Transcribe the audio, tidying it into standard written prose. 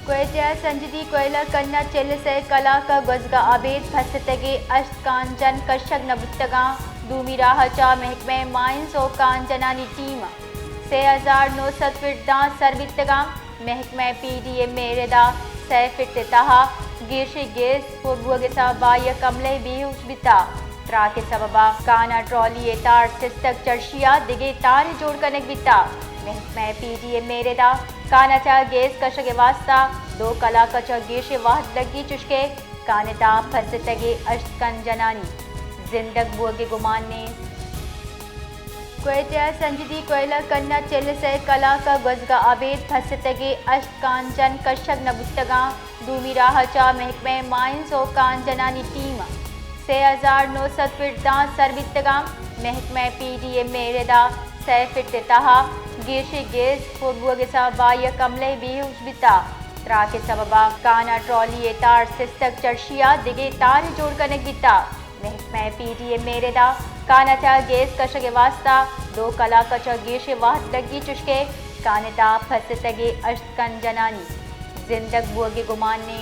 कोयटा संजदी कोयला कन्ना ಚೆಲ್ಲಿಸೆ ಕಲಾಕ ಗೊಜ್ಗ ಅಬೇದ್ ಫಸತೆಗೆ ಅಷ್ಟ್ ಕಾಂಜನ್ ಕಶಕ್ ನಬುತ್ತगा दूमिराहचा महकमे माइंस और कांजनानी टीम 6900 फिटदा सर्वितगा महकमे पीडीएम मेरेदा सैफितहा गिरशी गेस पुरबुगसा बाय कमले बीहुश बिता त्रा के सबबा काना ट्रॉली तार सिस्तक चर्शिया दिगे तार जोड़ कनक बिता महकमे पीडीएम मेरेदा कानाचा गेस कशगे वास्ता दो कला कच गेश वाहद लगी चुशके कानता फसतगे अष्टकन जनानी जिंदग बुअगे गुमान ने कोयटा संजदी कोयला कन्ना ಚೆಲ್ಲಿಸೆ ಕಲಾಕ ಗೊಜ್ಗ ಅಬೇದ್ ಫಸತೆಗೆ ಅಷ್ಟ್ ಕಾಂಜನ್ ಕಶಕ್ ನಬುತ್ತगा दूमिराहचा महकमे माइंस और कांजनानी टीम 6900 फिटदा सर्वितगा महकमे पीडीएम मेरेदा सैफितहा गिरशी गेस पुरबुगसा बाय कमले बीहुश बिता त्रा के सबबा काना ट्रॉली तार सिस्तक चर्शिया दिगे तार जोड़ कनक बिता महकमे पीडीएम मेरेदा कानाचा गेस कशगे वास्ता दो कला कच गेश वाहद लगी चुशके कानता फसतगे अष्टकन जनानी जिंदग बुअगे गुमान ने